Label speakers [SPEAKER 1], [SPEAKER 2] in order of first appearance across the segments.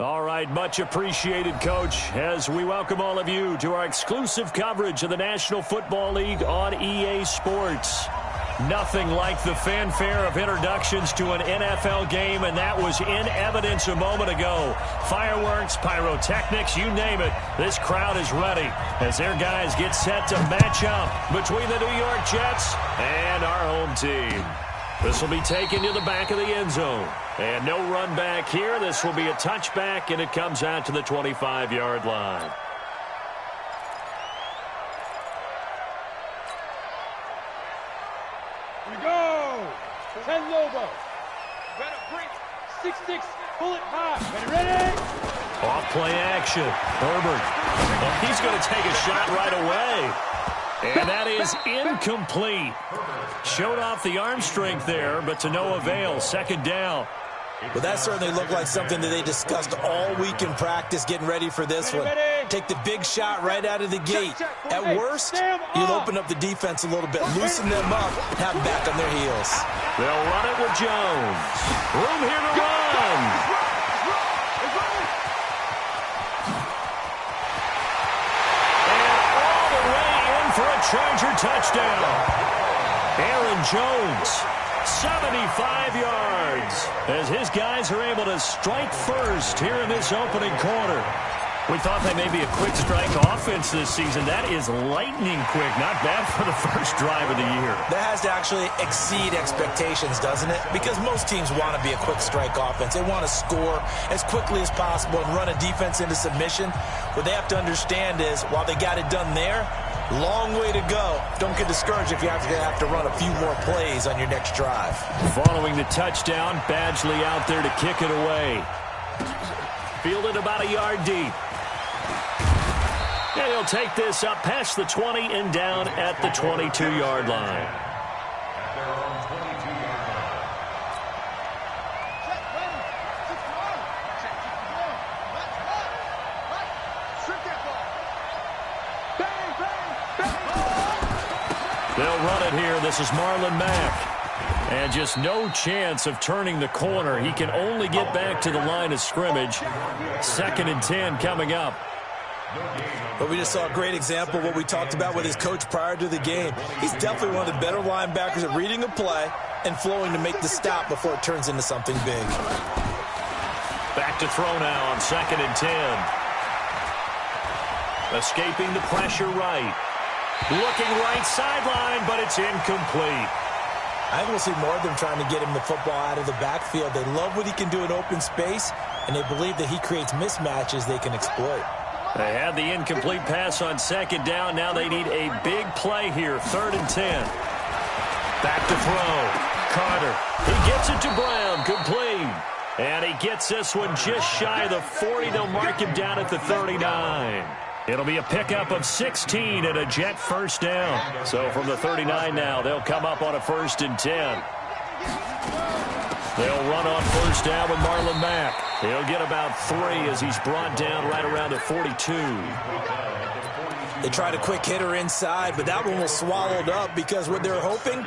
[SPEAKER 1] All right, much appreciated, Coach, as we welcome all of you to our exclusive coverage of the National Football League on EA Sports. Nothing like the fanfare of introductions to an NFL game, and that was in evidence a moment ago. Fireworks, pyrotechnics, you name it. This crowd is ready as their guys get set to match up between the New York Jets and our home team. This will be taken to the back of the end zone. And no run back here. This will be a touchback, and it comes out to the 25-yard line.
[SPEAKER 2] Here we go. 10 Lobo. Better break. 6-6. Pull it high. Ready?
[SPEAKER 1] Off play action. Herbert. Oh, he's going to take a shot right away. And that is incomplete. Showed off the arm strength there, but to no avail. Second down.
[SPEAKER 3] Well, that certainly looked like something that they discussed all week in practice, getting ready for this one. Take the big shot right out of the gate. At worst, you'll open up the defense a little bit, loosen them up, have them back on their heels.
[SPEAKER 1] They'll run it with Jones. Room here to run. And all the way in for a Charger touchdown. Aaron Jones. 75 yards as his guys are able to strike first here in this opening quarter. We thought they may be a quick strike offense this season. That is lightning quick. Not bad for the first drive of the year.
[SPEAKER 3] That has to actually exceed expectations, doesn't it? Because most teams want to be a quick strike offense. They want to score as quickly as possible and run a defense into submission. What they have to understand is while they got it done there, long way to go. Don't get discouraged if you have to run a few more plays on your next drive.
[SPEAKER 1] Following the touchdown, Badgley out there to kick it away. Fielded about a yard deep. And he'll take this up past the 20 and down at the 22-yard line. They'll run it here. This is Marlon Mack. And just no chance of turning the corner. He can only get back to the line of scrimmage. 2nd and 10 coming up.
[SPEAKER 3] But we just saw a great example of what we talked about with his coach prior to the game. He's definitely one of the better linebackers at reading a play and flowing to make the stop before it turns into something big.
[SPEAKER 1] Back to throw now on 2nd and 10. Escaping the pressure right. Looking right sideline, but it's incomplete.
[SPEAKER 3] I think we'll see more of them trying to get him the football out of the backfield. They love what he can do in open space, and they believe that he creates mismatches they can exploit.
[SPEAKER 1] They had the incomplete pass on 2nd down. Now they need a big play here. 3rd and 10. Back to throw. Carter. He gets it to Brown. Complete. And he gets this one just shy of the 40. They'll mark him down at the 39. It'll be a pickup of 16 and a Jet first down. So from the 39 now, they'll come up on a 1st and 10. They'll run on 1st down with Marlon Mack. He'll get about 3 as he's brought down right around the 42.
[SPEAKER 3] They tried a quick hitter inside, but that one was swallowed up because what they're hoping,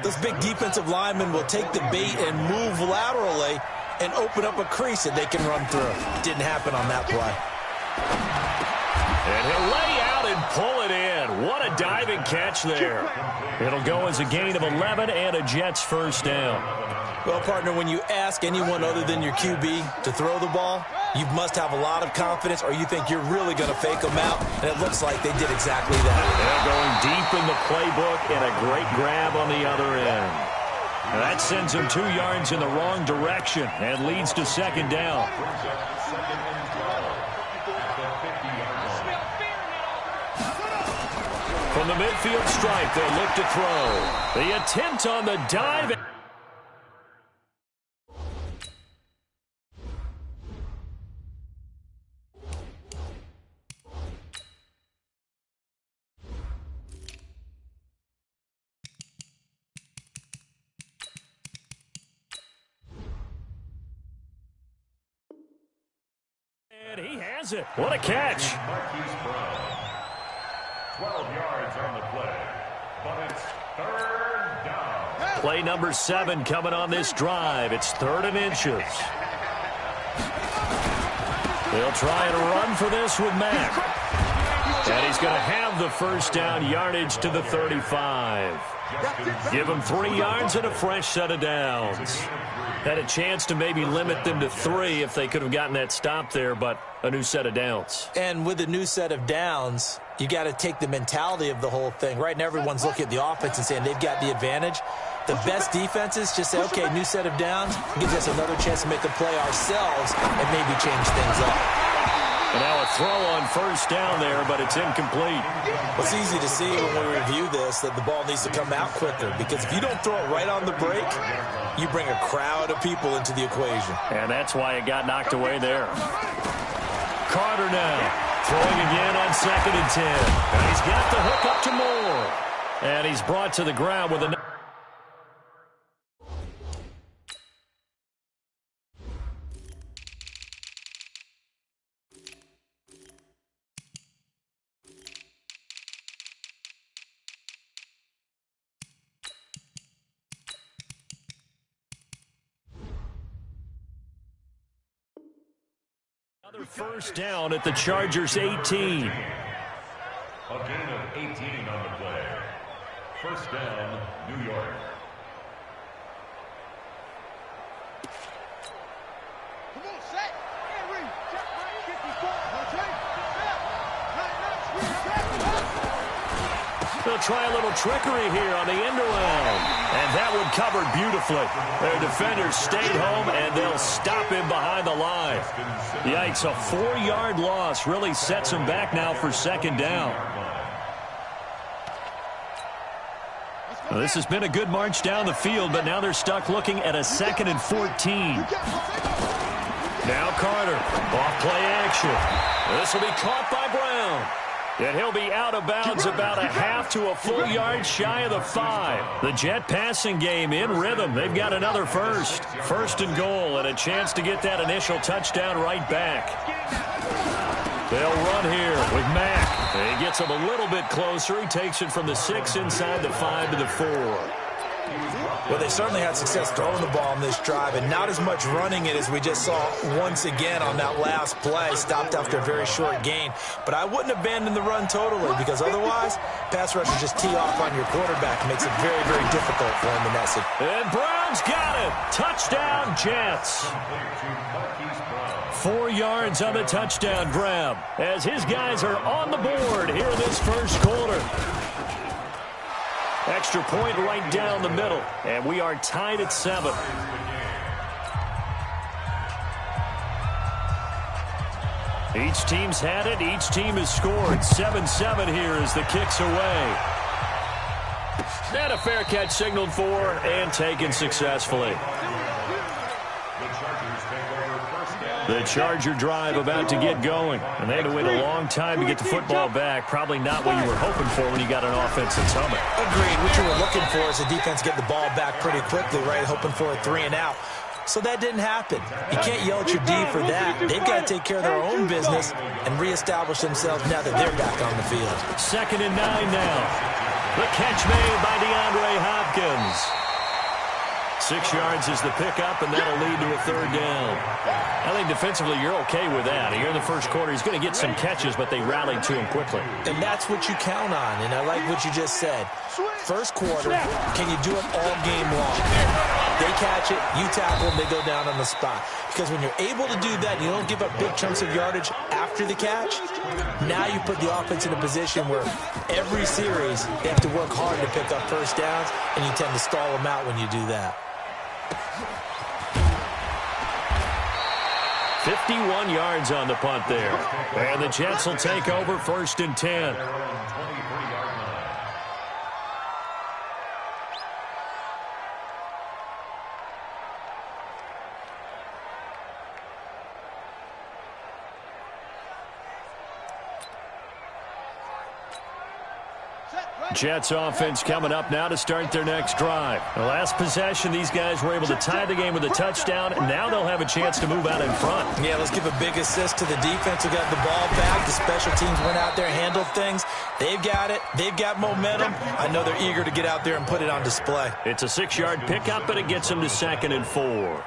[SPEAKER 3] those big defensive linemen will take the bait and move laterally and open up a crease that they can run through. Didn't happen on that play.
[SPEAKER 1] And he'll lay out and pull it in. What a diving catch there. It'll go as a gain of 11 and a Jets first down.
[SPEAKER 3] Well, partner, when you ask anyone other than your QB to throw the ball, you must have a lot of confidence or you think you're really going to fake them out, and it looks like they did exactly that.
[SPEAKER 1] They're going deep in the playbook and a great grab on the other end. And that sends him 2 yards in the wrong direction and leads to 2nd down. From the midfield stripe, they'll look to throw. The attempt on the dive. And he has it. What a catch.
[SPEAKER 4] 12 yards on the play, but it's 3rd down.
[SPEAKER 1] Play number 7 coming on this drive. It's 3rd and inches. They'll try and run for this with Mack. And he's going to have the first down, yardage to the 35. Give him 3 yards and a fresh set of downs. Had a chance to maybe limit them to 3 if they could have gotten that stop there, but a new set of downs.
[SPEAKER 3] And with a new set of downs, you got to take the mentality of the whole thing. Right now, everyone's looking at the offense and saying they've got the advantage. The best defenses just say, okay, new set of downs, gives us another chance to make a play ourselves and maybe change things up.
[SPEAKER 1] And now a throw on first down there, but it's incomplete.
[SPEAKER 3] It's easy to see when we review this that the ball needs to come out quicker, because if you don't throw it right on the break, you bring a crowd of people into the equation.
[SPEAKER 1] And that's why it got knocked away there. Carter now throwing again on 2nd and 10. And he's got the hook up to Moore. And he's brought to the ground with a... Another first down at the Chargers' 18.
[SPEAKER 4] A gain of 18 on the play. First down, New York.
[SPEAKER 2] Come on, set. And read. Check right. Get this ball.
[SPEAKER 1] They'll try a little trickery here on the end around. And that one covered beautifully. Their defenders stayed home, and they'll stop him behind the line. Yikes, a 4-yard loss really sets him back now for 2nd down. Well, this has been a good march down the field, but now they're stuck looking at a 2nd and 14. Now Carter, off play action. This will be caught by Brown. And he'll be out of bounds about a half to a full yard shy of the 5. The Jet passing game in rhythm. They've got another first. 1st and goal, and a chance to get that initial touchdown right back. They'll run here with Mack. He gets him a little bit closer. He takes it from the 6 inside the 5 to the 4.
[SPEAKER 3] Well, they certainly had success throwing the ball on this drive, and not as much running it as we just saw once again on that last play. Stopped after a very short gain. But I wouldn't abandon the run totally, because otherwise, pass rushers just tee off on your quarterback. It makes it very, very difficult for him in that situation.
[SPEAKER 1] And Brown's got it. Touchdown, Jets. 4 yards on the touchdown grab as his guys are on the board here in this first quarter. Extra point right down the middle, and we are tied at 7. Each team's had it. Each team has scored. 7-7 here as the kick's away. And a fair catch signaled for and taken successfully. The Charger drive about to get going. And they had to wait a long time to get the football back. Probably not what you were hoping for when you got an offense that's humming.
[SPEAKER 3] Agreed. What you were looking for is the defense get the ball back pretty quickly, right? Hoping for a 3 and out. So that didn't happen. You can't yell at your D for that. They've got to take care of their own business and reestablish themselves now that they're back on the field.
[SPEAKER 1] 2nd and 9 now. The catch made by DeAndre Hopkins. 6 yards is the pickup, and that'll lead to a 3rd down. I think defensively you're okay with that. Here in the first quarter, he's going to get some catches, but they rallied to him quickly.
[SPEAKER 3] And that's what you count on, and I like what you just said. First quarter, can you do it all game long? They catch it, you tackle them, they go down on the spot. Because when you're able to do that, you don't give up big chunks of yardage after the catch, now you put the offense in a position where every series they have to work hard to pick up first downs, and you tend to stall them out when you do that.
[SPEAKER 1] 51 yards on the punt there. And the Jets will take over 1st and 10. Jets offense coming up now to start their next drive. The last possession, these guys were able to tie the game with a touchdown, and now they'll have a chance to move out in front.
[SPEAKER 3] Yeah, let's give a big assist to the defense who got the ball back. The special teams went out there, handled things. They've got it. They've got momentum. I know they're eager to get out there and put it on display.
[SPEAKER 1] It's a 6-yard pickup, but it gets them to 2nd and 4.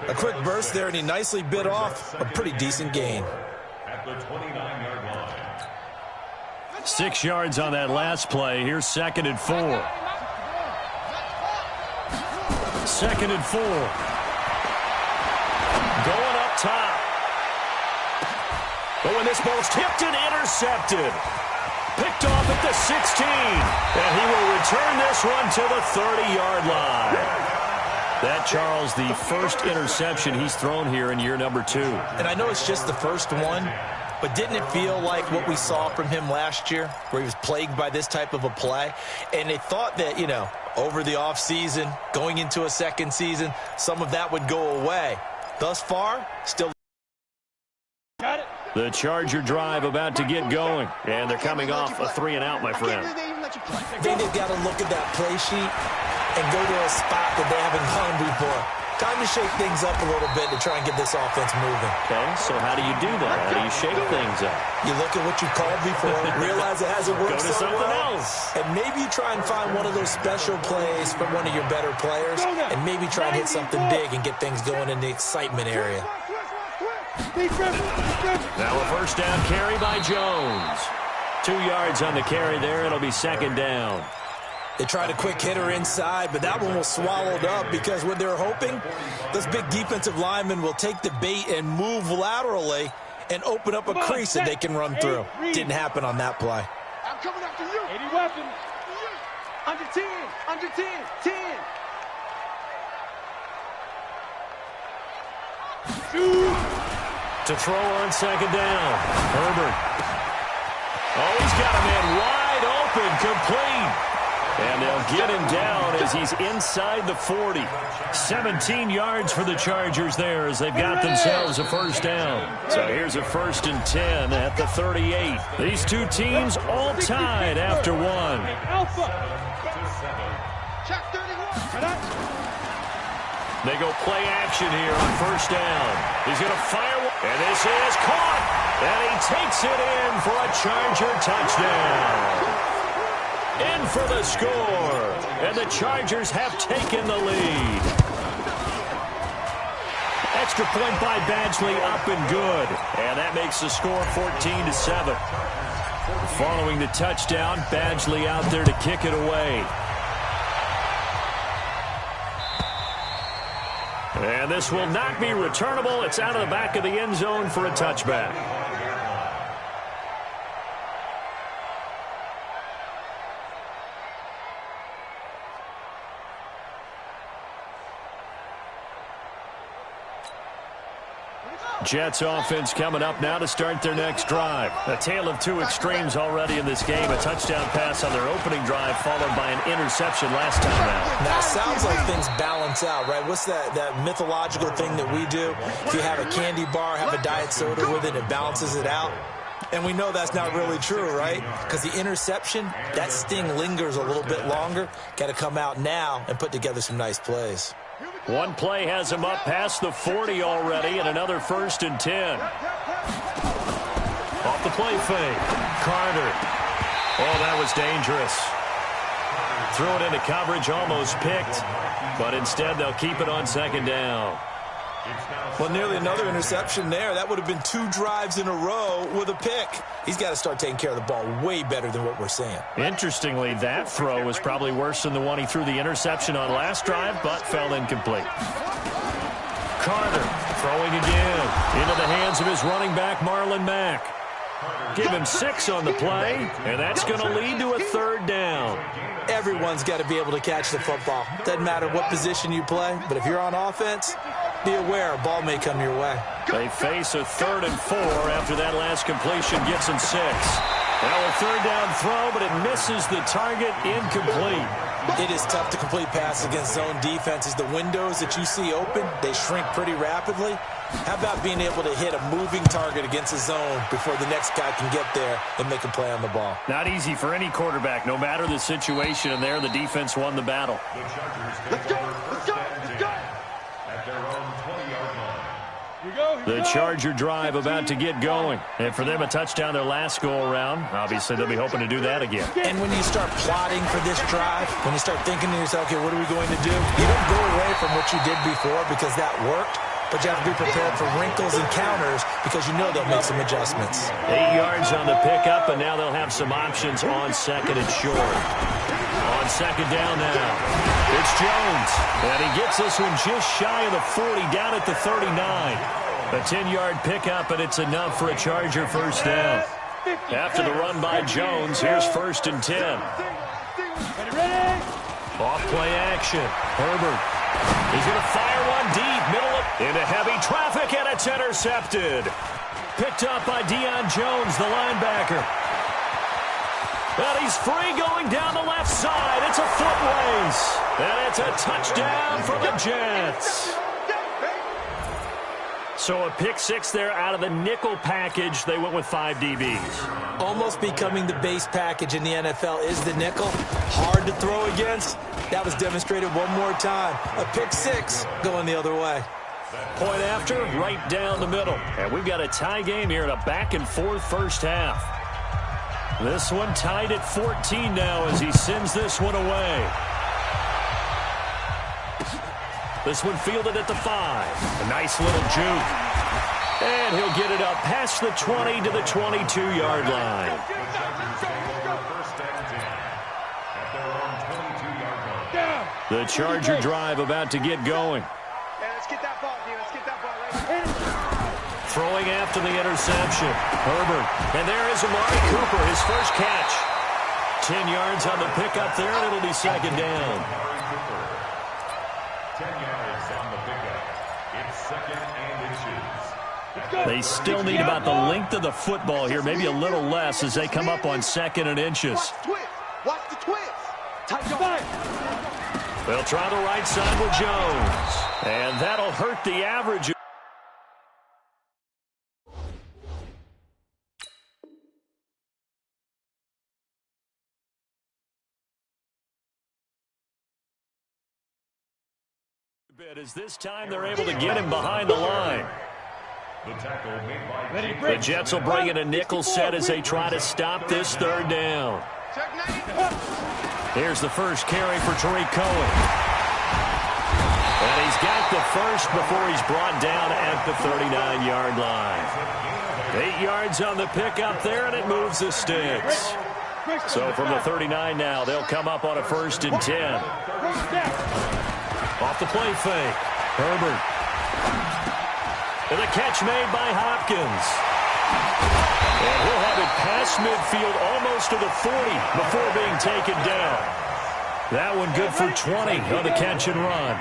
[SPEAKER 3] A quick burst there, and he nicely bit off a pretty decent gain.
[SPEAKER 4] At the 29-yard line.
[SPEAKER 1] 6 yards on that last play. Here's 2nd and 4. 2nd and 4. Going up top. But when this ball's tipped and intercepted. Picked off at the 16. And he will return this one to the 30-yard line. That, Charles, the first interception he's thrown here in year number 2.
[SPEAKER 3] And I know it's just the first one, but didn't it feel like what we saw from him last year, where he was plagued by this type of a play? And they thought that, you know, over the offseason, going into a second season, some of that would go away. Thus far, still.
[SPEAKER 2] Got it.
[SPEAKER 1] The Charger drive about to get going, and they're coming off a 3-and-out, my friend.
[SPEAKER 3] I think they've got to look at that play sheet and go to a spot that they haven't gone before. Time to shake things up a little bit to try and get this offense moving.
[SPEAKER 1] Okay, so how do you do that? How do you shake things up?
[SPEAKER 3] You look at what you called before, realize it hasn't worked
[SPEAKER 1] Go to
[SPEAKER 3] so
[SPEAKER 1] something
[SPEAKER 3] well,
[SPEAKER 1] else.
[SPEAKER 3] and maybe you try and find one of those special plays from one of your better players, and maybe try and hit something big and get things going in the excitement area.
[SPEAKER 1] Now a first down carry by Jones. 2 yards on the carry there. It'll be 2nd down.
[SPEAKER 3] They tried a quick hitter inside, but that one was swallowed up because what they're hoping, those big defensive linemen will take the bait and move laterally and open up a crease that they can run through. Didn't happen on that play.
[SPEAKER 2] I'm coming after you. 80 weapons. Under 10. Under 10. 10. Shoot.
[SPEAKER 1] To throw on 2nd down. Herbert. Oh, he's got a man wide open, complete. And they'll get him down as he's inside the 40. 17 yards for the Chargers there as they've got themselves a first down. So here's a 1st and 10 at the 38. These two teams all tied after one.
[SPEAKER 2] Alpha. Check 31.
[SPEAKER 1] They go play action here on first down. He's going to fire one. And this is caught. And he takes it in for a Charger touchdown. In for the score. And the Chargers have taken the lead. Extra point by Badgley up and good. And that makes the score 14-7. Following the touchdown, Badgley out there to kick it away. And this will not be returnable. It's out of the back of the end zone for a touchback. Jets offense coming up now to start their next drive. A tale of two extremes already in this game. A touchdown pass on their opening drive followed by an interception last time out.
[SPEAKER 3] Now, it sounds like things balance out, right? What's that mythological thing that we do? If you have a candy bar, have a diet soda with it, it balances it out. And we know that's not really true, right? Because the interception, that sting lingers a little bit longer. Got to come out now and put together some nice plays.
[SPEAKER 1] One play has him up past the 40 already, and another 1st and 10. Off the play fake. Carter. Oh, that was dangerous. Threw it into coverage, almost picked, but instead they'll keep it on 2nd down.
[SPEAKER 3] Well, nearly another interception there. That would have been 2 drives in a row with a pick. He's got to start taking care of the ball way better than what we're seeing.
[SPEAKER 1] Interestingly, that throw was probably worse than the one he threw the interception on last drive, but fell incomplete. Carter throwing again into the hands of his running back, Marlon Mack. Give him 6 on the play, and that's going to lead to a 3rd down.
[SPEAKER 3] Everyone's got to be able to catch the football. Doesn't matter what position you play, but if you're on offense, be aware a ball may come your way.
[SPEAKER 1] They face a 3rd and 4 after that last completion gets him 6. Now a 3rd down throw, but it misses the target, incomplete.
[SPEAKER 3] It is tough to complete passes against zone defenses. The windows that you see open, they shrink pretty rapidly. How about being able to hit a moving target against a zone before the next guy can get there and make a play on the ball?
[SPEAKER 1] Not easy for any quarterback, no matter the situation, and there the defense won the battle.
[SPEAKER 2] Let's go. Let's go. Let's go.
[SPEAKER 4] At their own 20-yard line.
[SPEAKER 1] The Charger drive about to get going. And for them, a touchdown their last go-around. Obviously, they'll be hoping to do that again.
[SPEAKER 3] And when you start plotting for this drive, when you start thinking to yourself, okay, what are we going to do? You don't go away from what you did before because that worked, but you have to be prepared for wrinkles and counters because you know they'll make some adjustments.
[SPEAKER 1] 8 yards on the pickup, and now they'll have some options on second and short. On second down now, it's Jones. And he gets this one just shy of the 40, down at the 39. A 10-yard pickup, and it's enough for a Charger first down. After the run by Jones, here's 1st and 10. Off play action. Herbert. He's going to fire one deep, middle into heavy traffic, and it's intercepted. Picked up by Deion Jones, the linebacker. And he's free going down the left side. It's a foot race. And it's a touchdown for the Jets. So a pick six there out of the nickel package. They went with 5 DBs.
[SPEAKER 3] Almost becoming the base package in the NFL is the nickel. Hard to throw against. That was demonstrated one more time. A pick six going the other way.
[SPEAKER 1] Point after, right down the middle. And we've got a tie game here in a back-and-forth first half. This one tied at 14 now as he sends this one away. This one fielded at the 5. A nice little juke. And he'll get it up past the 20 to the 22-yard line. The Charger drive about to get going. Throwing after the interception. Herbert. And there is Amari Cooper, his first catch. 10 yards on the pickup there, and it'll be second down.
[SPEAKER 4] 10 yards on the pickup. It's second and inches.
[SPEAKER 1] They still need about the length of the football here, maybe a little less as they come up on second and inches.
[SPEAKER 2] Watch the twist.
[SPEAKER 1] They'll try the right side with Jones. And that'll hurt the average. As this time they're able to get him behind the line. The Jets will bring in a nickel set as they try to stop this third down. Here's the first carry for Tariq Cohen. And he's got the first before he's brought down at the 39-yard line. 8 yards on the pickup there, and it moves the sticks. So from the 39 now, they'll come up on a 1st and 10. Off the play fake. Herbert. And the catch made by Hopkins. And he'll have it past midfield almost to the 40 before being taken down. That one good for 20 on the catch and run.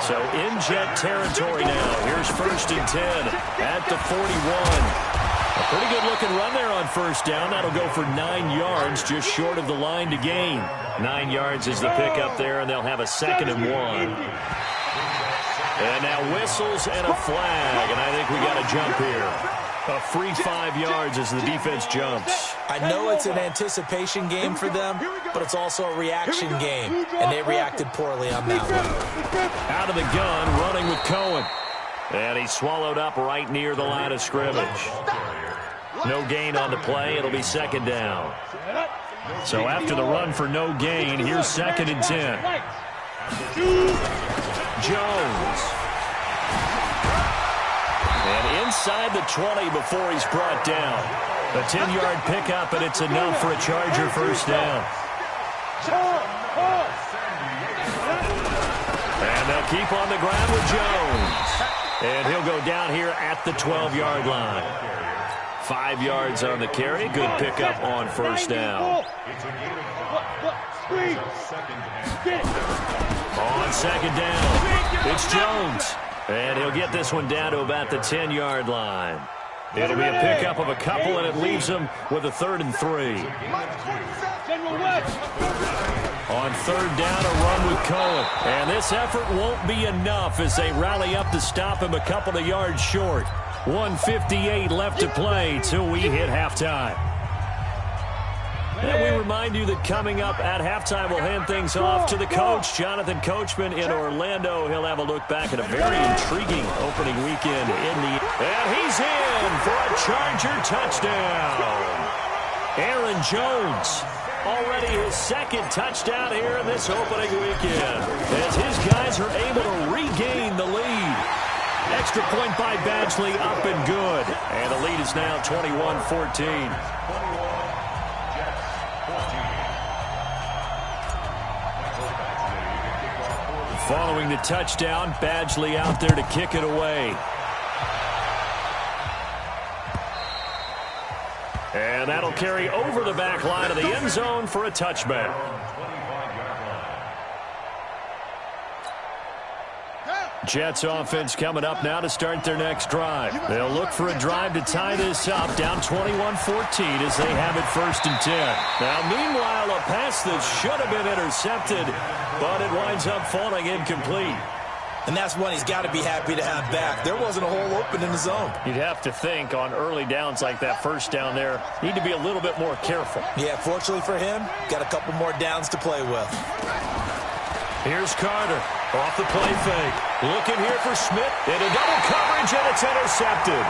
[SPEAKER 1] So in Jet territory now. Here's 1st and 10 at the 41. A pretty good-looking run there on first down. That'll go for 9 yards, just short of the line to gain. 9 yards is the pickup there, and they'll have a 2nd and 1. And now whistles and a flag, and I think we got a jump here. A free 5 yards as the defense jumps.
[SPEAKER 3] I know it's an anticipation game for them, but it's also a reaction game, and they reacted poorly on that one.
[SPEAKER 1] Out of the gun, running with Cohen. And he's swallowed up right near the line of scrimmage. No gain on the play. It'll be 2nd down. So after the run for no gain, here's 2nd and 10. Jones. And inside the 20 before he's brought down. A 10-yard pickup, and it's enough for a Charger first down. And they'll keep on the ground with Jones. And he'll go down here at the 12-yard line. 5 yards on the carry. Good pickup on first down. On second down, it's Jones. And he'll get this one down to about the 10-yard line. It'll be a pickup of a couple, and it leaves them with a 3rd and 3. On 3rd down, a run with Cohen. And this effort won't be enough as they rally up to stop him a couple of yards short. 1:58 left to play till we hit halftime. And we remind you that coming up at halftime, we'll hand things off to the coach, Jonathan Coachman in Orlando. He'll have a look back at a very intriguing opening weekend And he's in for a Charger touchdown. Aaron Jones, already his second touchdown here in this opening weekend, as his guys are able to regain the lead. Extra point by Badgley, up and good. And the lead is now 21-14. Following the touchdown, Badgley out there to kick it away. And that'll carry over the back line of the end zone for a touchback. Jets offense coming up now to start their next drive. They'll look for a drive to tie this up, down 21-14 as they have it 1st and 10. Now, meanwhile, a pass that should have been intercepted, but it winds up falling incomplete.
[SPEAKER 3] And that's one he's got to be happy to have back. There wasn't a hole open in the zone.
[SPEAKER 1] You'd have to think on early downs like that, first down there, need to be a little bit more careful.
[SPEAKER 3] Yeah, fortunately for him, got a couple more downs to play with.
[SPEAKER 1] Here's Carter off the play fake. Looking here for Smith in a double coverage, and it's intercepted.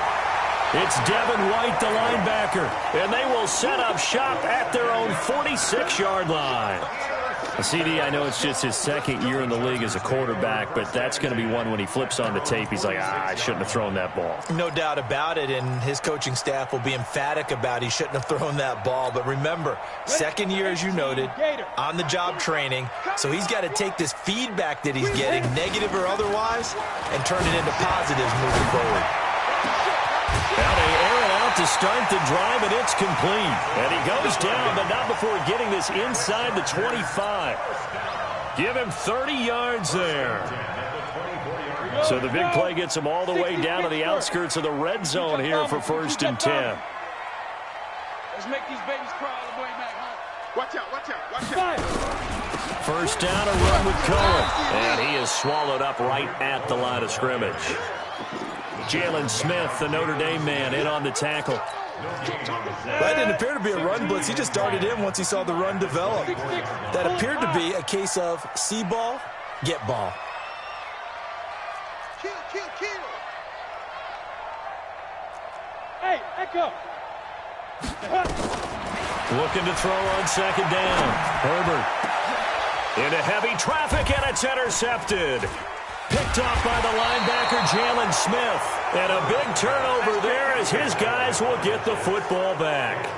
[SPEAKER 1] It's Devin White, the linebacker, and they will set up shop at their own 46-yard line. CD, I know it's just his second year in the league as a quarterback, but that's going to be one when he flips on the tape, he's like, I shouldn't have thrown that ball.
[SPEAKER 3] No doubt about it, and his coaching staff will be emphatic about he shouldn't have thrown that ball. But remember, second year, as you noted, on-the-job training, so he's got to take this feedback that he's getting, negative or otherwise, and turn it into positives moving forward.
[SPEAKER 1] Now they air it out to start the drive, and it's complete. And he goes down, but not before getting this inside the 25. Give him 30 yards there. So the big play gets him all the way down to the outskirts of the red zone here for 1st and 10.
[SPEAKER 2] Let's make these babies cry all the way back home. Watch out, watch out, watch out.
[SPEAKER 1] First down, a run with Cohen. And he is swallowed up right at the line of scrimmage. Jalen Smith, the Notre Dame man, in on the tackle.
[SPEAKER 3] That didn't appear to be a run blitz. He just darted in once he saw the run develop. That appeared to be a case of see ball, get ball.
[SPEAKER 2] Kill, kill, kill. Hey, Echo.
[SPEAKER 1] Looking to throw on second down. Herbert into heavy traffic, and it's intercepted. Picked off by the linebacker, Jalen Smith. And a big turnover there as his guys will get the football back.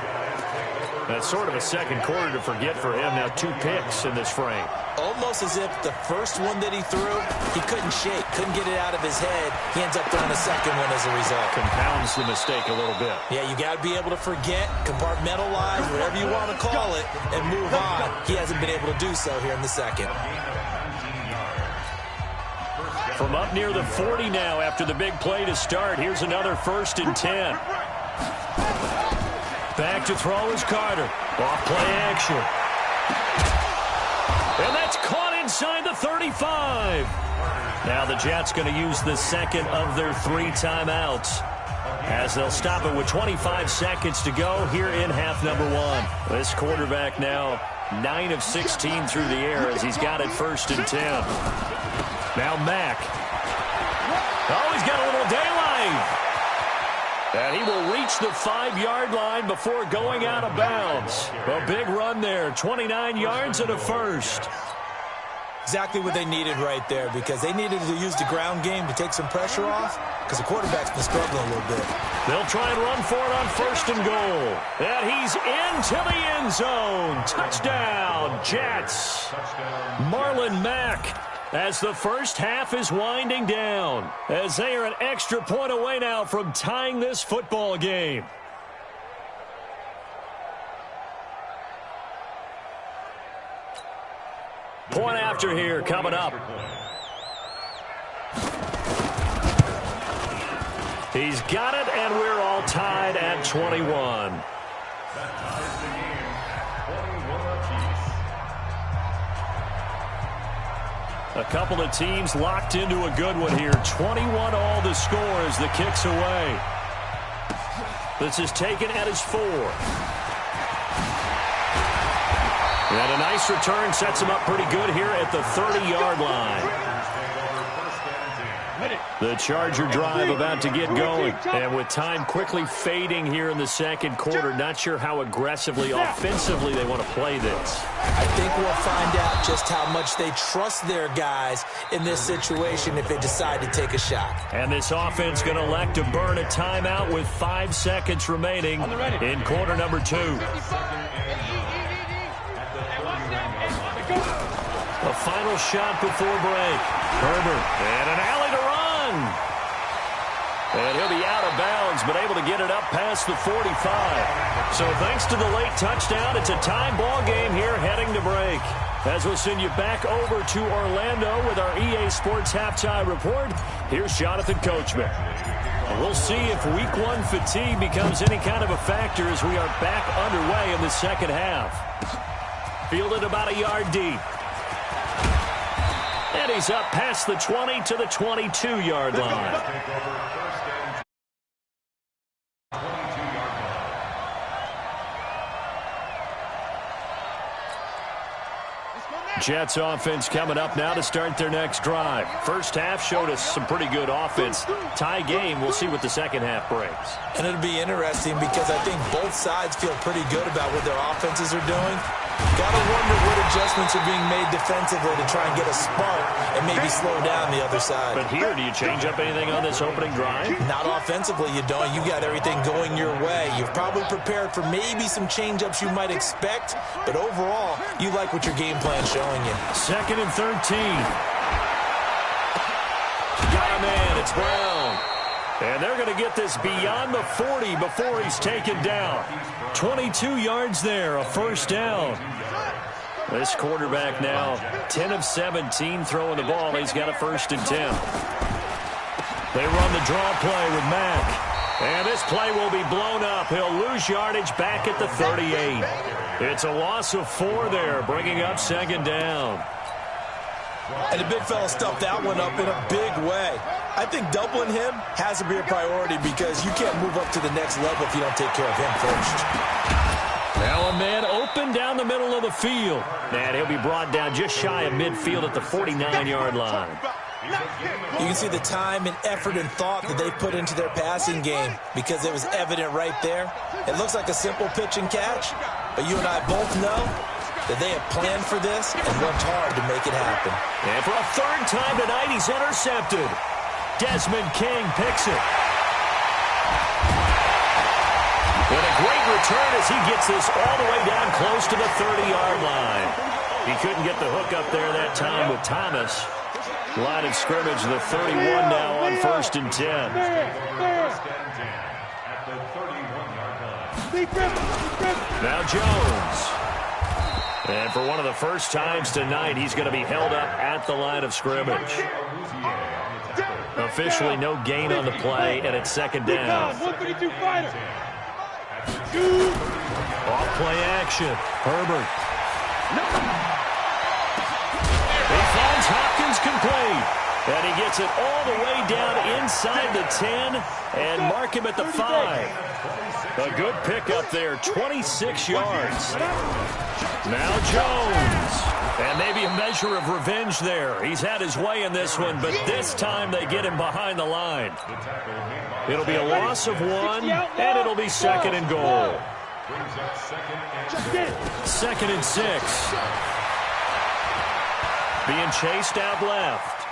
[SPEAKER 1] That's sort of a second quarter to forget for him. Now 2 picks in this frame.
[SPEAKER 3] Almost as if the first one that he threw, he couldn't shake, couldn't get it out of his head. He ends up throwing a second one as a result.
[SPEAKER 1] Compounds the mistake a little bit.
[SPEAKER 3] Yeah, you got to be able to forget, compartmentalize, whatever you want to call it, and move on. He hasn't been able to do so here in the second.
[SPEAKER 1] From up near the 40 now after the big play to start. Here's another 1st and 10. Back to throw is Carter. Off play action. And that's caught inside the 35. Now the Jets going to use the second of their 3 timeouts, as they'll stop it with 25 seconds to go here in half number 1. This quarterback now 9 of 16 through the air as he's got it 1st and 10. Now Mack. Oh, he's got a little daylight. And he will reach the 5-yard line before going out of bounds. A big run there, 29 yards and a first.
[SPEAKER 3] Exactly what they needed right there, because they needed to use the ground game to take some pressure off, because the quarterback's been struggling a little bit.
[SPEAKER 1] They'll try and run for it on 1st and goal. And he's into the end zone. Touchdown, Jets. Marlon Mack, as the first half is winding down, as they are an extra point away now from tying this football game. Point after here coming up. He's got it, and we're all tied at 21. A couple of teams locked into a good one here. 21 all the score as the kick's away. This is taken at his 4. And a nice return sets him up pretty good here at the 30-yard line. The Charger drive about to get going. And with time quickly fading here in the second quarter, not sure how aggressively, offensively they want to play this.
[SPEAKER 3] I think we'll find out just how much they trust their guys in this situation if they decide to take a shot.
[SPEAKER 1] And this offense going to elect to burn a timeout with 5 seconds remaining in quarter number 2. A final shot before break. Herbert and an alley to run. And he'll be out of bounds, but able to get it up past the 45. So thanks to the late touchdown, it's a tie ball game here heading to break. As we'll send you back over to Orlando with our EA Sports Halftime Report, here's Jonathan Coachman. We'll see if Week 1 fatigue becomes any kind of a factor as we are back underway in the second half. Fielded about a yard deep. And he's up past the 20 to the 22-yard line. Jets offense coming up now to start their next drive. First half showed us some pretty good offense. Tie game, we'll see what the second half brings.
[SPEAKER 3] And it'll be interesting because I think both sides feel pretty good about what their offenses are doing. Gotta wonder what adjustments are being made defensively to try and get a spark and maybe slow down the other side.
[SPEAKER 1] But here, do you change up anything on this opening drive?
[SPEAKER 3] Not offensively, you don't. You got everything going your way. You've probably prepared for maybe some change-ups you might expect, but overall, you like what your game plan's showing you.
[SPEAKER 1] 2nd and 13. Got a man, it's Brown. And they're going to get this beyond the 40 before he's taken down. 22 yards there, a first down. This quarterback now 10 of 17 throwing the ball. He's got a 1st and 10. They run the draw play with Mack. And this play will be blown up. He'll lose yardage back at the 38. It's a loss of 4 there, bringing up 2nd down.
[SPEAKER 3] And the big fella stuffed that one up in a big way. I think doubling him has to be a priority because you can't move up to the next level if you don't take care of him first.
[SPEAKER 1] Now a man open down the middle of the field. And he'll be brought down just shy of midfield at the 49-yard line.
[SPEAKER 3] You can see the time and effort and thought that they put into their passing game because it was evident right there. It looks like a simple pitch and catch, but you and I both know that they have planned for this and worked hard to make it happen.
[SPEAKER 1] And for a 3rd time tonight, he's intercepted. Desmond King picks it. And a great return as he gets this all the way down close to the 30-yard line. He couldn't get the hook up there that time with Thomas. Line of scrimmage, the 31 now on 1st and 10. Now Jones. And for one of the first times tonight, he's going to be held up at the line of scrimmage. Officially no gain on the play, and it's 2nd down. Off play action. Herbert. He finds Hopkins complete. And he gets it all the way down inside the 10 and mark him at the 5. A good pickup there, 26 yards. Now Jones. And maybe a measure of revenge there. He's had his way in this one, but this time they get him behind the line. It'll be a loss of 1, and it'll be 2nd and goal. 2nd and 6. Being chased out left.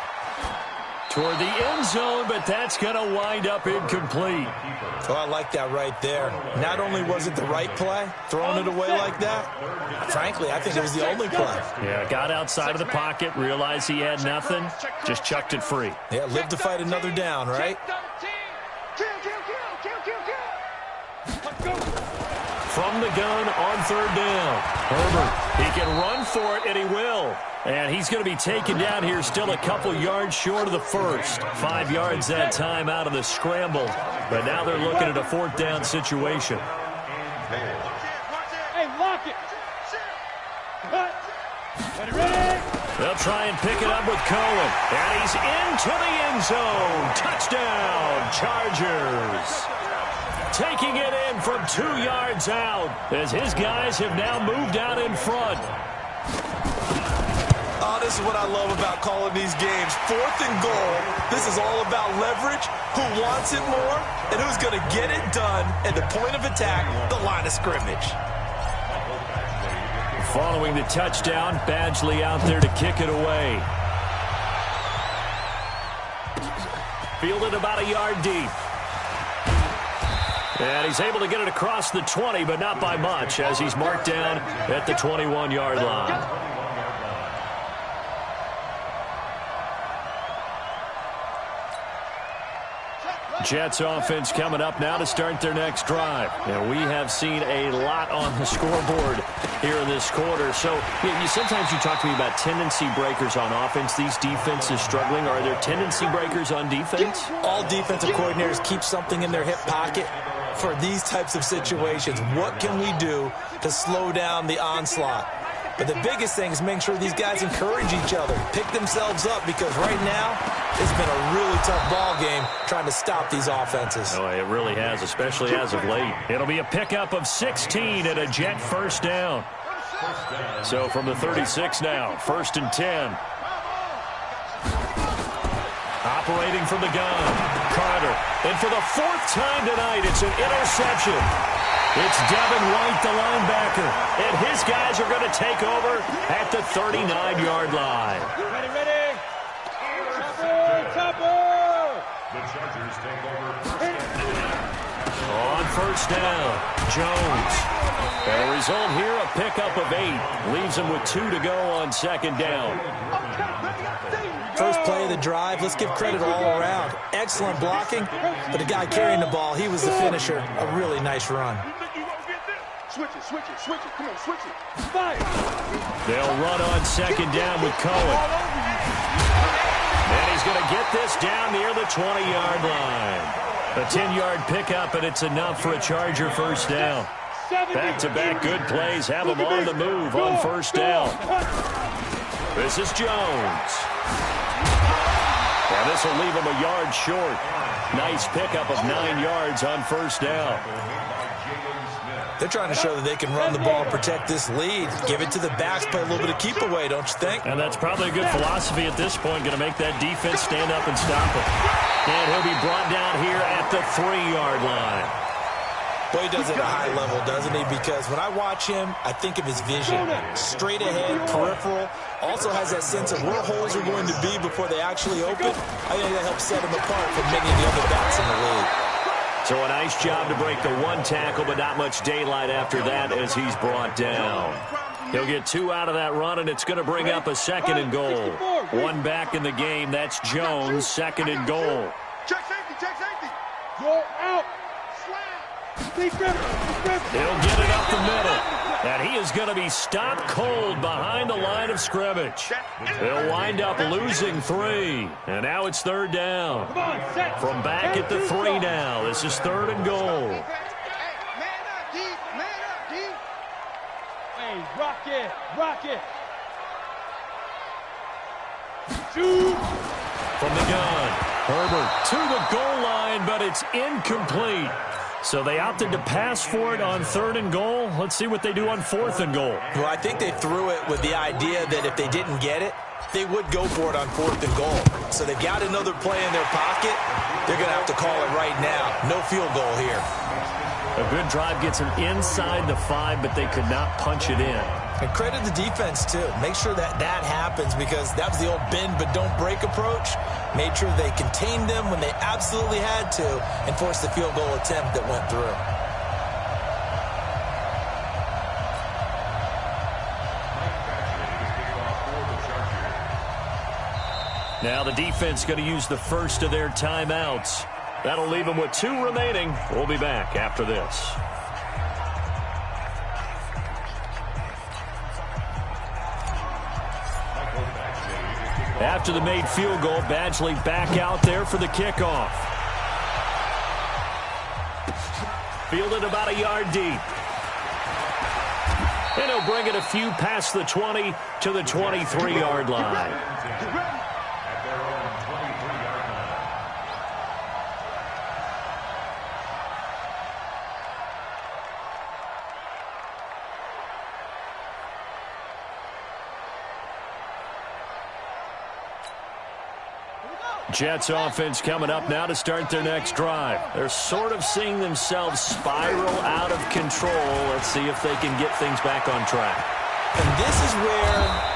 [SPEAKER 1] Toward the end zone, but that's going to wind up incomplete.
[SPEAKER 3] Oh, I like that right there. Not only was it the right play, throwing it away like that, frankly, I think it was the only play.
[SPEAKER 1] Yeah, got outside of the pocket, realized he had nothing, just chucked it free.
[SPEAKER 3] Yeah, live to fight another down, right?
[SPEAKER 1] From the gun on 3rd down. Herbert, he can run for it, and he will. And he's going to be taken down here still a couple yards short of the 1st. 5 yards that time out of the scramble. But now they're looking at a 4th down situation.
[SPEAKER 2] Hey, lock it. Ready?
[SPEAKER 1] They'll try and pick it up with Cohen. And he's into the end zone. Touchdown, Chargers. Taking it in from 2 yards out as his guys have now moved out in front.
[SPEAKER 3] this is what I love about calling these games. 4th and goal. This is all about leverage, who wants it more, and who's going to get it done at the point of attack, the line of scrimmage.
[SPEAKER 1] Following the touchdown, Badgley out there to kick it away. Fielded about a yard deep. And he's able to get it across the 20, but not by much, as he's marked down at the 21-yard line. Jets offense coming up now to start their next drive. And we have seen a lot on the scoreboard here in this quarter. So sometimes you talk to me about tendency breakers on offense. These defenses struggling. Are there tendency breakers on defense?
[SPEAKER 3] All defensive coordinators keep something in their hip pocket for these types of situations. What can we do to slow down the onslaught? But the biggest thing is making sure these guys encourage each other, pick themselves up, because right now it's been a really tough ball game trying to stop these offenses.
[SPEAKER 1] Oh, it really has, especially as of late. It'll be a pickup of 16 and a Jet first down. So from the 36 now, 1st and 10. Operating from the gun, Carter. And for the 4th time tonight, it's an interception. It's Devin White, the linebacker. And his guys are going to take over at the 39-yard line.
[SPEAKER 2] Ready. Chopper.
[SPEAKER 4] The Chargers take over.
[SPEAKER 1] On first down, Jones. And a result here, a pickup of 8. Leaves him with 2 to go on 2nd down.
[SPEAKER 3] First play of the drive, let's give credit all around. Excellent blocking, but the guy carrying the ball, he was the finisher. A really nice run.
[SPEAKER 2] Switch it. Come on, switch it. Fire.
[SPEAKER 1] They'll run on 2nd down with Cohen. And he's going to get this down near the 20-yard line. A 10-yard pickup, and it's enough for a Charger first down. Back-to-back good plays have him on the move on first down. This is Jones. And this will leave him a yard short. Nice pickup of 9 yards on first down.
[SPEAKER 3] They're trying to show that they can run the ball, protect this lead, give it to the backs, play a little bit of keep away, don't you think?
[SPEAKER 1] And that's probably a good philosophy at this point, going to make that defense stand up and stop it. And he'll be brought down here at the 3-yard line.
[SPEAKER 3] Boy, he does it at a high level, doesn't he? Because when I watch him, I think of his vision. Straight ahead, peripheral. Also has that sense of where holes are going to be before they actually open. I think that helps set him apart from many of the other backs in the league.
[SPEAKER 1] So a nice job to break the 1 tackle, but not much daylight after that as he's brought down. He'll get 2 out of that run, and it's going to bring up a 2nd and goal. 1 back in the game. That's Jones, 2nd and goal.
[SPEAKER 2] Check safety. Go out.
[SPEAKER 1] He'll get it up the middle. And he is going to be stopped cold behind the line of scrimmage. They'll wind up losing 3. And now it's 3rd down. From back at the 3 now. This is 3rd and goal.
[SPEAKER 2] Hey, rock it. Shoot.
[SPEAKER 1] From the gun, Herbert to the goal line, but it's incomplete. So they opted to pass for it on 3rd and goal. Let's see what they do on 4th and goal.
[SPEAKER 3] Well, I think they threw it with the idea that if they didn't get it, they would go for it on 4th and goal. So they've got another play in their pocket. They're going to have to call it right now. No field goal here.
[SPEAKER 1] A good drive gets them inside the 5, but they could not punch it in.
[SPEAKER 3] And credit the defense, too. Make sure that happens, because that was the old bend but don't break approach. Made sure they contained them when they absolutely had to and forced the field goal attempt that went through.
[SPEAKER 1] Now the defense going to use the first of their timeouts. That'll leave them with 2 remaining. We'll be back after this. After the made field goal, Badgley back out there for the kickoff. Fielded about a yard deep. And he'll bring it a few past the 20 to the 23-yard line. Jets offense coming up now to start their next drive. They're sort of seeing themselves spiral out of control. Let's see if they can get things back on track.
[SPEAKER 3] And this is where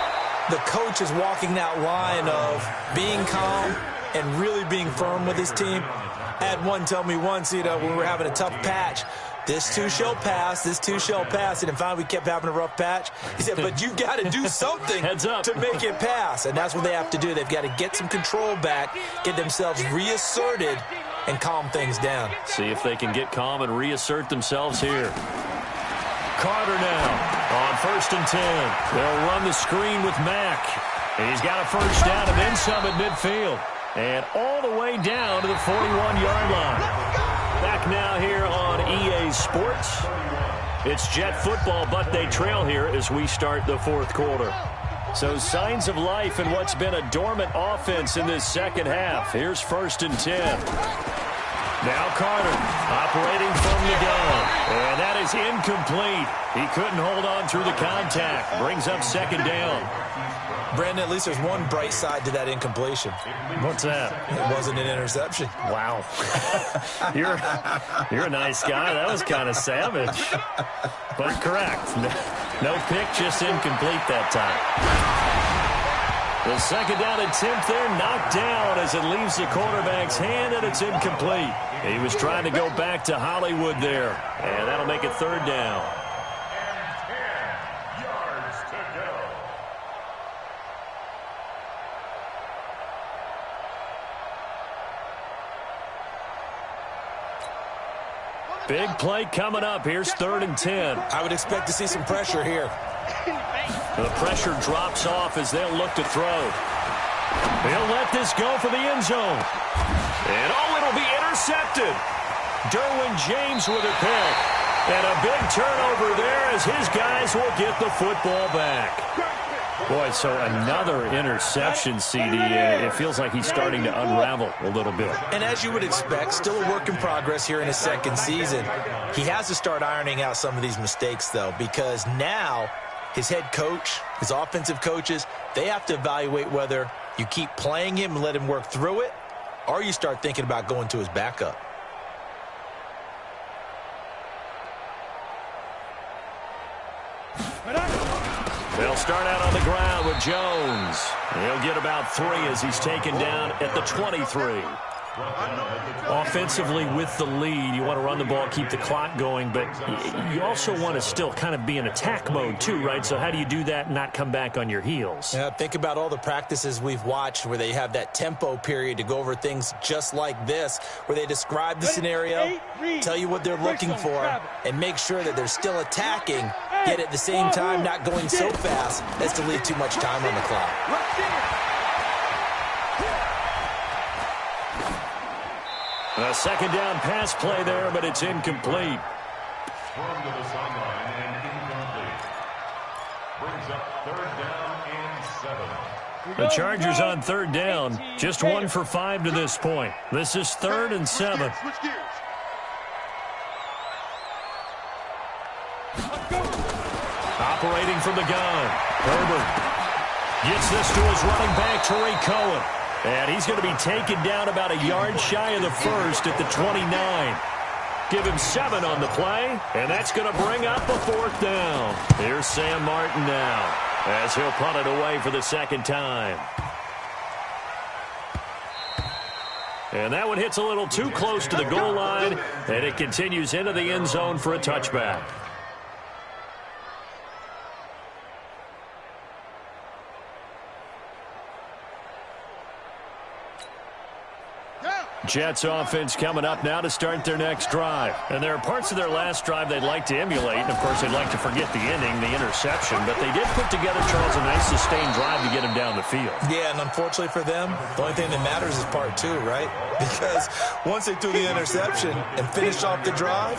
[SPEAKER 3] the coach is walking that line of being calm and really being firm with his team. I had one tell me once, when we were having a tough patch, this too shall pass, this too shall pass. And finally we kept having a rough patch. He said, but you got to do something to make it pass. And that's what they have to do. They've got to get some control back, get themselves reasserted, and calm things down.
[SPEAKER 1] See if they can get calm and reassert themselves here. Carter now on 1st and 10. They'll run the screen with Mack. He's got a first down and then some at midfield. And all the way down to the 41-yard line. Back now here on EA Sports. It's Jet football, but they trail here as we start the fourth quarter. So signs of life in what's been a dormant offense in this second half. Here's 1st and 10. Now Carter operating from the gun. And that is incomplete. He couldn't hold on through the contact. Brings up 2nd down.
[SPEAKER 3] Brandon, at least there's one bright side to that incompletion.
[SPEAKER 1] What's that?
[SPEAKER 3] It wasn't an interception.
[SPEAKER 1] Wow. You're a nice guy. That was kind of savage. But correct. No pick, just incomplete that time. The 2nd down attempt there knocked down as it leaves the quarterback's hand, and it's incomplete. He was trying to go back to Hollywood there, and that'll make it 3rd down. Big play coming up. Here's 3rd and 10.
[SPEAKER 3] I would expect to see some pressure here.
[SPEAKER 1] The pressure drops off as they'll look to throw. They'll let this go for the end zone. And it'll be intercepted. Derwin James with a pick. And a big turnover there as his guys will get the football back. Boy, so another interception, CD. It feels like he's starting to unravel a little bit.
[SPEAKER 3] And as you would expect, still a work in progress here in his second season. He has to start ironing out some of these mistakes, though, because now his head coach, his offensive coaches, they have to evaluate whether you keep playing him and let him work through it, or you start thinking about going to his backup.
[SPEAKER 1] They'll start out on the ground with Jones. He'll get about 3 as he's taken down at the 23. Offensively with the lead, you want to run the ball, keep the clock going, but you also want to still kind of be in attack mode too, right? So how do you do that and not come back on your heels?
[SPEAKER 3] Yeah, think about all the practices we've watched where they have that tempo period to go over things just like this, where they describe the scenario, tell you what they're looking for, and make sure that they're still attacking, yet at the same time not going so fast as to leave too much time on the clock.
[SPEAKER 1] A 2nd down pass play there, but it's incomplete.
[SPEAKER 4] Thrown to the sideline and incomplete. Brings up 3rd down and 7.
[SPEAKER 1] The Chargers on 3rd down. Just 1 for 5 to this point. This is 3rd and 7. Operating from the gun. Herbert gets this to his running back, Tariq Cohen. And he's going to be taken down about a yard shy of the first at the 29. Give him 7 on the play, and that's going to bring up a 4th down. Here's Sam Martin now as he'll punt it away for the 2nd time. And that one hits a little too close to the goal line, and it continues into the end zone for a touchback. Jets offense coming up now to start their next drive. And there are parts of their last drive they'd like to emulate. And, of course, they'd like to forget the ending, the interception. But they did put together, Charles, a nice sustained drive to get him down the field.
[SPEAKER 3] Yeah, and unfortunately for them, the only thing that matters is part 2, right? Because once they threw the interception and finished off the drive,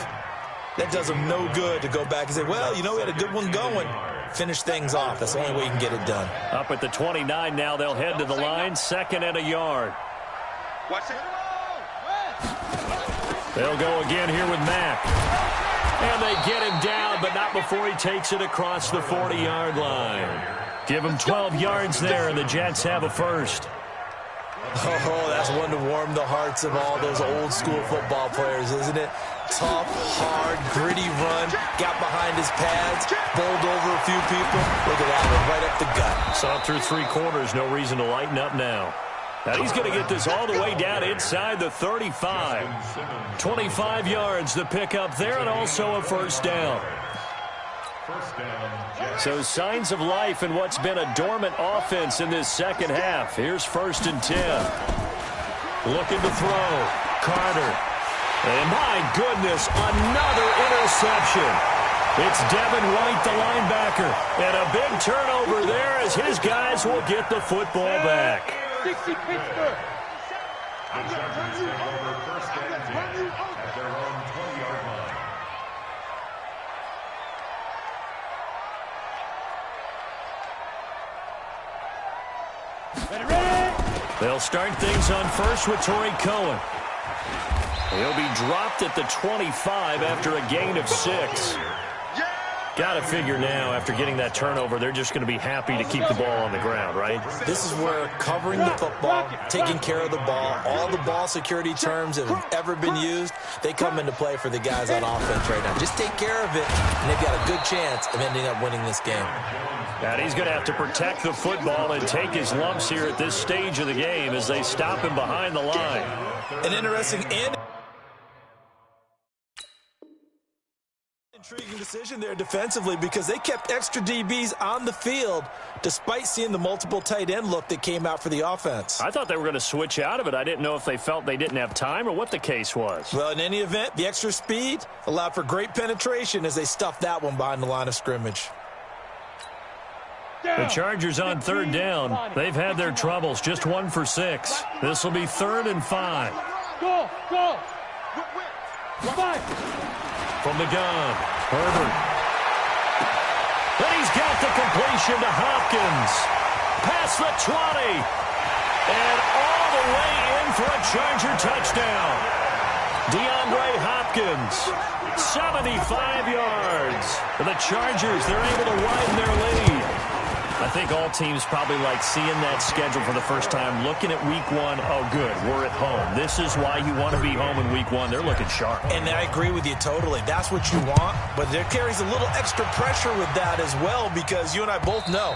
[SPEAKER 3] that does them no good to go back and say, well, we had a good one going. Finish things off. That's the only way you can get it done.
[SPEAKER 1] Up at the 29 now, they'll head to the line, 2nd and a yard.
[SPEAKER 2] Watch it.
[SPEAKER 1] They'll go again here with Mack. And they get him down, but not before he takes it across the 40-yard line. Give him 12 yards there, and the Jets have a first.
[SPEAKER 3] Oh, that's one to warm the hearts of all those old school football players, isn't it? Tough, hard, gritty run, got behind his pads, bowled over a few people. Look at that one, right up the gut.
[SPEAKER 1] Saw through 3 quarters, no reason to lighten up now. Now he's going to get this all the way down inside the 35. 25 yards the pickup there, and also a first down. So signs of life in what's been a dormant offense in this second half. Here's 1st and 10. Looking to throw. Carter. And my goodness, another interception. It's Devin White, the linebacker. And a big turnover there as his guys will get the football back.
[SPEAKER 2] 60 Pittsburgh.
[SPEAKER 4] The Chargers take over 1st and 10 at their own 20-yard line.
[SPEAKER 1] They'll start things on first with Torrey Cohen. He'll be dropped at the 25 after a gain of 6. Got to figure now, after getting that turnover, they're just going to be happy to keep the ball on the ground, right?
[SPEAKER 3] This is where covering the football, taking care of the ball, all the ball security terms that have ever been used, they come into play for the guys on offense right now. Just take care of it, and they've got a good chance of ending up winning this game.
[SPEAKER 1] And he's going to have to protect the football and take his lumps here at this stage of the game as they stop him behind the line.
[SPEAKER 3] An interesting and intriguing decision there defensively because they kept extra DBs on the field despite seeing the multiple tight end look that came out for the offense.
[SPEAKER 1] I thought they were going to switch out of it. I didn't know if they felt they didn't have time or what the case was.
[SPEAKER 3] Well, in any event, the extra speed allowed for great penetration as they stuffed that one behind the line of scrimmage.
[SPEAKER 1] The Chargers on 3rd down. They've had their troubles. Just 1 for 6. This will be 3rd and 5.
[SPEAKER 2] Go! Five.
[SPEAKER 1] From the gun, Herbert. Then he's got the completion to Hopkins. Past the 20. And all the way in for a Charger touchdown. DeAndre Hopkins, 75 yards. For the Chargers, they're able to widen their lead. I think all teams probably like seeing that schedule for the first time, looking at week 1. Oh, good, we're at home. This is why you want to be home in week 1. They're looking sharp.
[SPEAKER 3] And I agree with you totally. That's what you want, but there carries a little extra pressure with that as well because you and I both know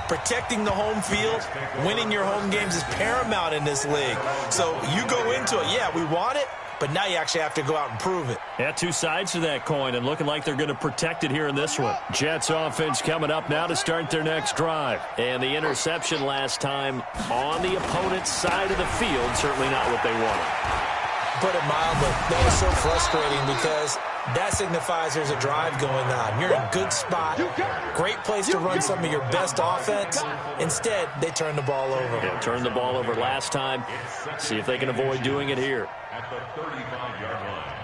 [SPEAKER 3] protecting the home field, winning your home games is paramount in this league. So you go into it, yeah, we want it, but now you actually have to go out and prove it.
[SPEAKER 1] Yeah, 2 sides to that coin, and looking like they're going to protect it here in this one. Jets offense coming up now to start their next drive. And the interception last time on the opponent's side of the field, certainly not what they wanted.
[SPEAKER 3] Put it mildly, that was so frustrating because that signifies there's a drive going on. You're in a good spot, great place to run some of your best offense. Instead, they turn the ball over.
[SPEAKER 1] Yeah, turned the ball over last time. See if they can avoid doing it here.
[SPEAKER 4] At the 35-yard line.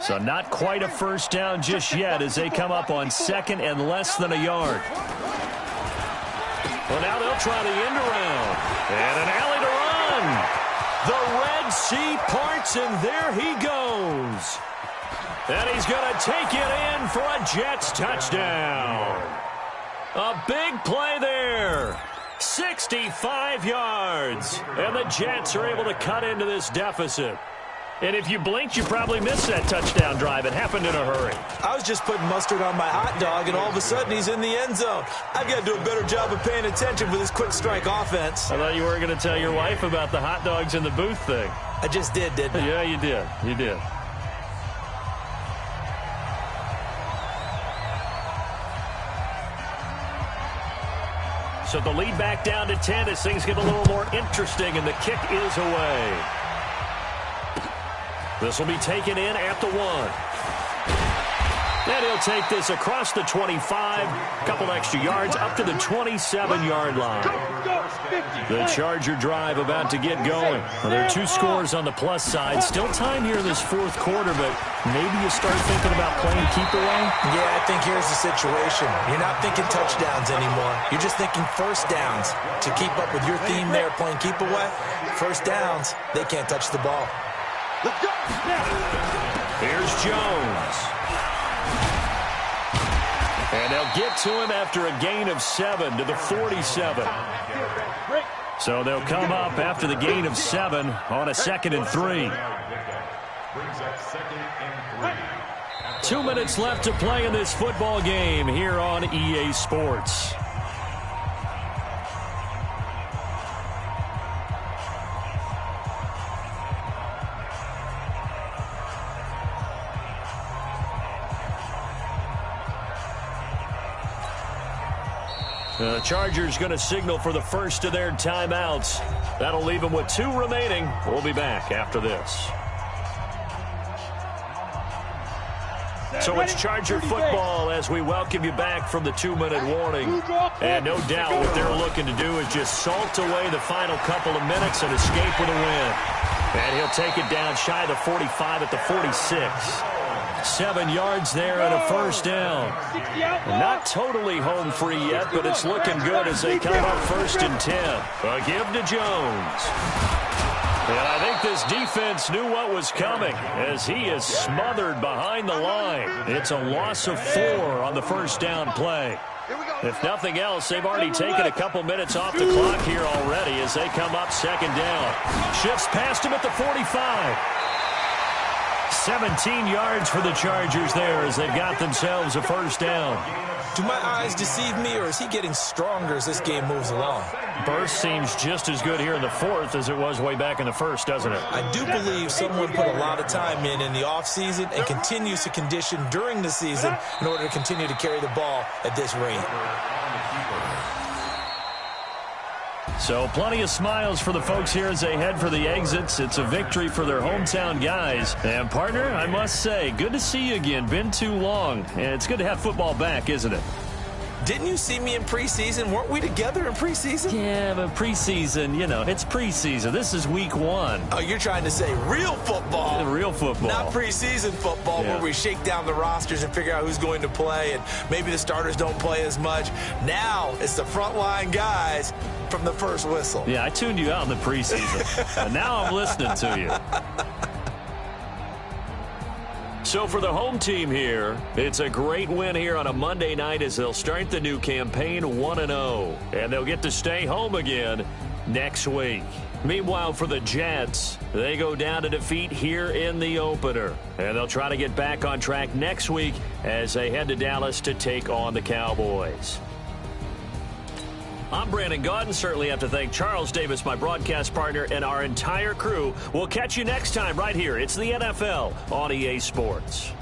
[SPEAKER 1] So not quite a first down just yet as they come up on 2nd and less than a yard. Well, now they'll try the end around. And an alley to run. The Red Sea parts, and there he goes. And he's going to take it in for a Jets touchdown. A big play there. 65 yards. And the Jets are able to cut into this deficit. And if you blinked, you probably missed that touchdown drive. It happened in a hurry.
[SPEAKER 3] I was just putting mustard on my hot dog, and all of a sudden he's in the end zone. I've got to do a better job of paying attention for this quick strike offense.
[SPEAKER 1] I thought you were going to tell your wife about the hot dogs in the booth thing.
[SPEAKER 3] I just did, didn't I?
[SPEAKER 1] Yeah, you did. You did. So the lead back down to 10 as things get a little more interesting, and the kick is away. This will be taken in at the 1. And he'll take this across the 25, a couple extra yards, up to the 27-yard line. The Charger drive about to get going. Well, there are 2 scores on the plus side. Still time here in this 4th quarter, but maybe you start thinking about playing keep away?
[SPEAKER 3] Yeah, I think here's the situation. You're not thinking touchdowns anymore. You're just thinking first downs. To keep up with your theme there, playing keep away, first downs, they can't touch the ball.
[SPEAKER 1] Here's Jones. And they'll get to him after a gain of 7 to the 47. So they'll come up after the gain of 7 on a 2nd and 3. 2 minutes left to play in this football game here on EA Sports. The Chargers going to signal for the first of their timeouts. That'll leave them with 2 remaining. We'll be back after this. So it's Charger football as we welcome you back from the 2-minute warning. And no doubt what they're looking to do is just salt away the final couple of minutes and escape with a win. And he'll take it down shy of the 45 at the 46. 7 yards there and a first down. Not totally home free yet, but it's looking good as they come up 1st and 10. A give to Jones. And I think this defense knew what was coming as he is smothered behind the line. It's a loss of 4 on the first down play. If nothing else, they've already taken a couple minutes off the clock here already as they come up 2nd down. Shifts past him at the 45. 17 yards for the Chargers there as they've got themselves a first down.
[SPEAKER 3] Do my eyes deceive me, or is he getting stronger as this game moves along?
[SPEAKER 1] Burst seems just as good here in the 4th as it was way back in the 1st, doesn't it?
[SPEAKER 3] I do believe someone put a lot of time in the offseason and continues to condition during the season in order to continue to carry the ball at this rate.
[SPEAKER 1] So plenty of smiles for the folks here as they head for the exits. It's a victory for their hometown guys. And, partner, I must say, good to see you again. Been too long. And it's good to have football back, isn't it?
[SPEAKER 3] Didn't you see me in preseason? Weren't we together in preseason?
[SPEAKER 1] Yeah, but preseason, you know, it's preseason. This is week 1.
[SPEAKER 3] Oh, you're trying to say real football.
[SPEAKER 1] Real football.
[SPEAKER 3] Not preseason football where we shake down the rosters and figure out who's going to play, and maybe the starters don't play as much. Now it's the frontline guys from the first whistle.
[SPEAKER 1] Yeah, I tuned you out in the preseason. And now I'm listening to you. So for the home team here, it's a great win here on a Monday night as they'll start the new campaign 1-0. And they'll get to stay home again next week. Meanwhile, for the Jets, they go down to defeat here in the opener. And they'll try to get back on track next week as they head to Dallas to take on the Cowboys. I'm Brandon Gaudin. Certainly have to thank Charles Davis, my broadcast partner, and our entire crew. We'll catch you next time right here. It's the NFL on EA Sports.